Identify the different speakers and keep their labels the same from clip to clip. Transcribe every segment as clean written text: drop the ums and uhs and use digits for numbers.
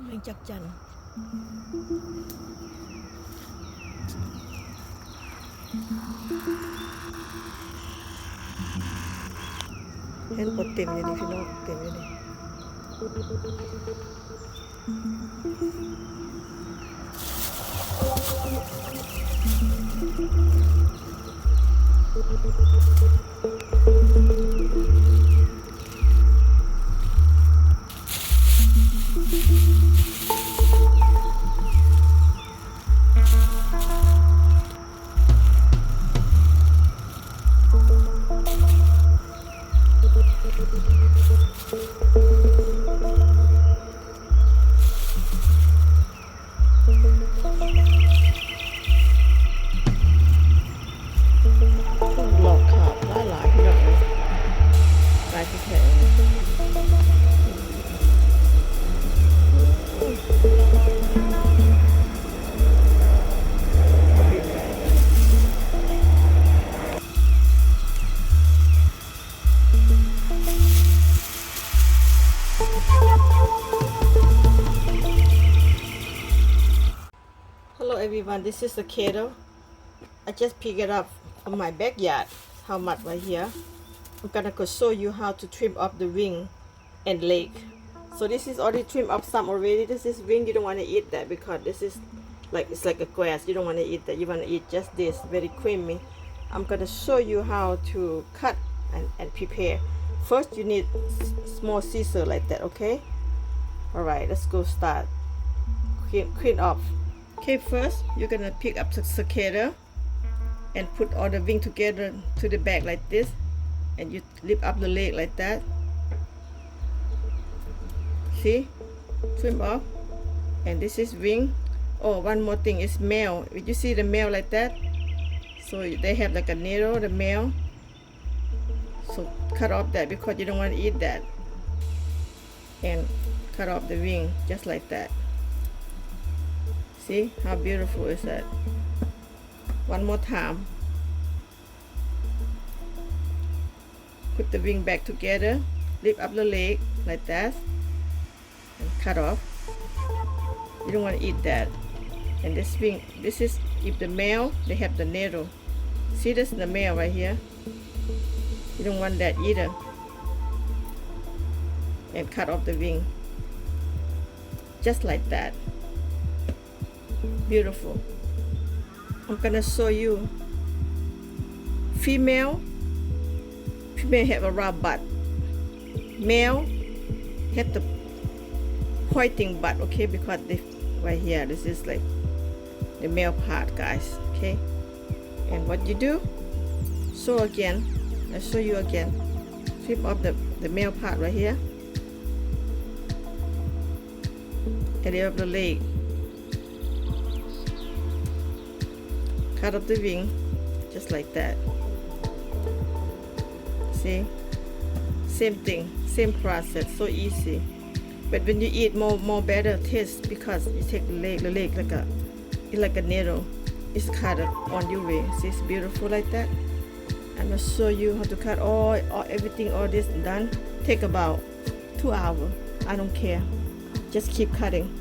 Speaker 1: แมงจักจั่นเห็นปดเต็มอยู่นี่พี่น้องเต็มอยู่นี่หลอกขาบหลายพี่น้องเลยลายที่แข็งHello everyone, this is the kettle. I just picked it up from my backyard. How much right here? I'm gonna go show you how to trim off the wing and leg. So this is already trimmed off some already. This is wing. You don't want to eat that because this is like it's like a grass. You don't want to eat that. You want to eat just this, very creamy. I'm gonna show you how to cut and prepare. First, you need small scissors like that. Okay. All right. Let's go start. Clean off. Okay, first you're gonna pick up the cicada and put all the wing together to the back like this, and you lift up the leg like that. See, trim off, and this is wing. Oh, one more thing is male. You see the male like that? So they have like a needle, the male. So cut off that because you don't want to eat that, and cut off the wing just like that. See how beautiful is that? One more time. Put the wing back together, lift up the leg like that, and cut off. You don't want to eat that. And this wing, this is if the male, they have the needle. See, this is the male right here. You don't want that either. And cut off the wing. Just like that. Beautiful. I'm gonna show you female have a round butt, male have the pointing butt, okay, because they right here, this is like the male part, guys, okay. And what you do, so again, I'll show you again, trim off the male part right here, and then of the leg, cut off the wing just like that. See, same thing, same process, so easy. But when you eat, more better taste because you take the leg like a needle. It's cut on your way. See, it's beautiful like that. I'm gonna show you how to cut all everything. All this done. Take about 2 hours. I don't care. Just keep cutting.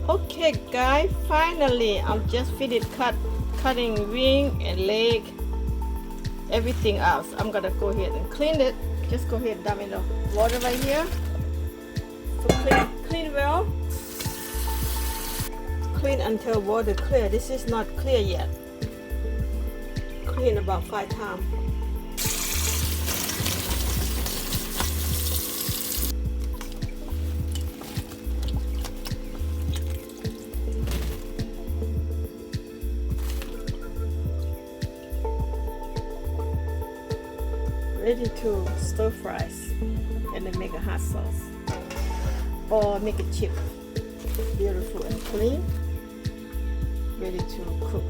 Speaker 1: Okay guys, finally I'm just finished cutting wing and leg, everything else. I'm gonna go ahead and clean it. Just go ahead and dump in the water right here. So clean well. Clean until water clear. This is not clear yet. Clean about 5 times. ready to stir fries and then make a hot sauce or make a chip. Beautiful and clean, ready to cook.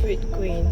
Speaker 1: Sweetgreen.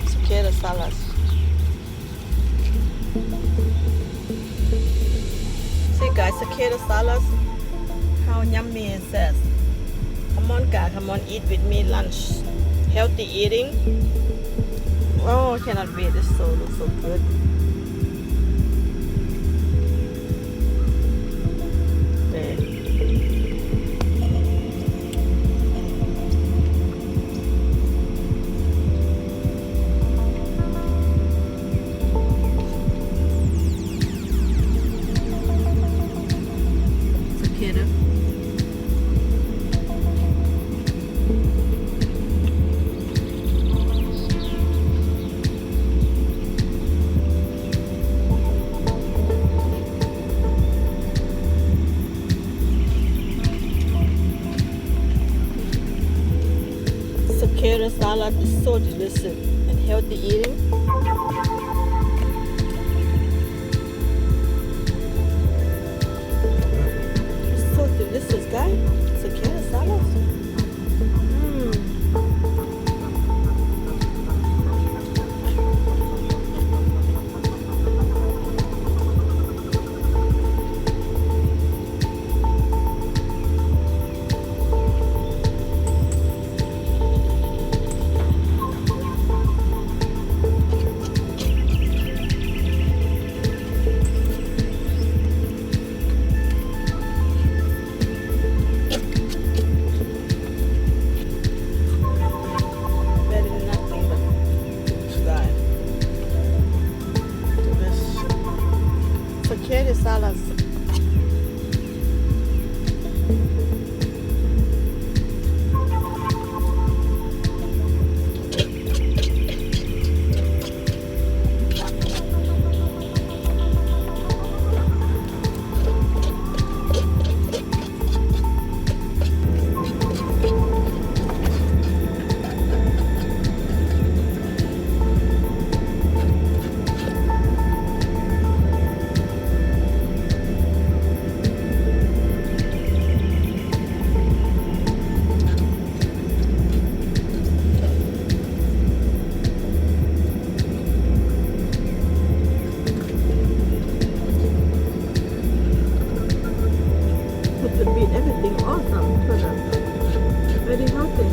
Speaker 1: Cicada salad. See guys, cicada salad, how yummy it says. Come on guys, come on, eat with me lunch. Healthy eating. Oh, I cannot wait, this looks so good. Cicada salad is so delicious and healthy eating. It's so delicious, guys. Cicada salad. healthy.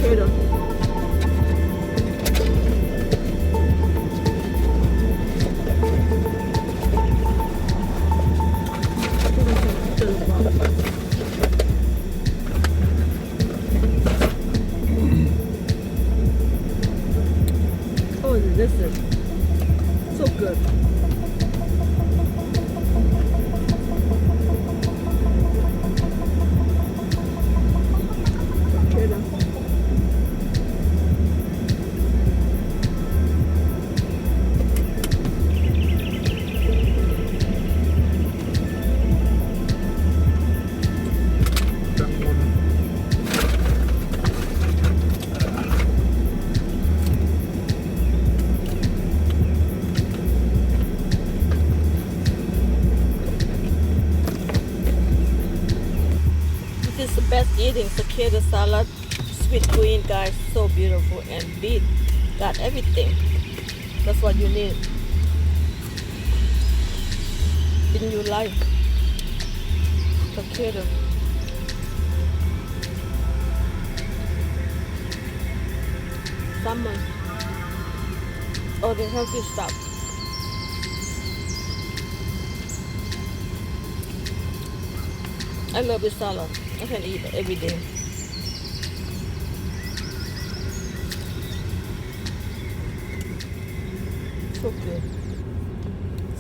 Speaker 1: Potato. Oh, this is so good. Potato. This is the best eating cicada salad. Sweet green, guys, so beautiful, and beet got everything. That's what you need in your life. Cicada. Salmon. All the healthy stuff. I love this salad. I can eat it every day. So good.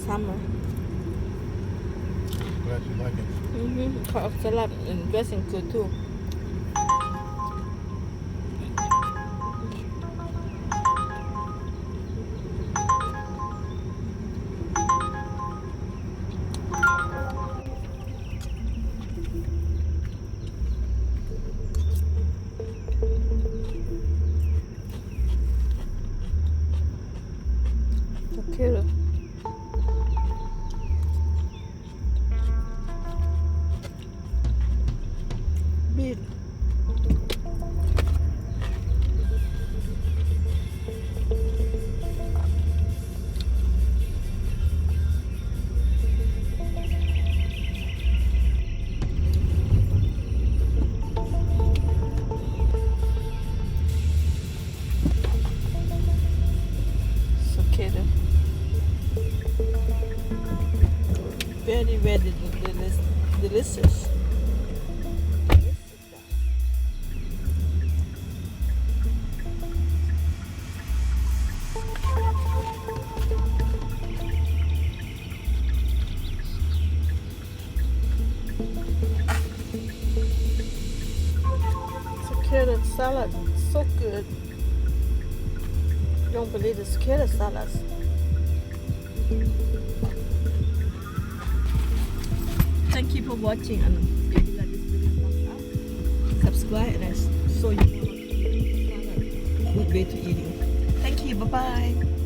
Speaker 1: Summer.
Speaker 2: Glad you like it.
Speaker 1: Salad and dressing good too. Cute. Beet. Cicada. Very, very delicious. Cicada salad, so good. Don't believe the cicada salads. Thank you for watching, and if you like this video, thumbs up, subscribe, and I show you how to eat salad. Good way to eating. Thank you. Bye bye.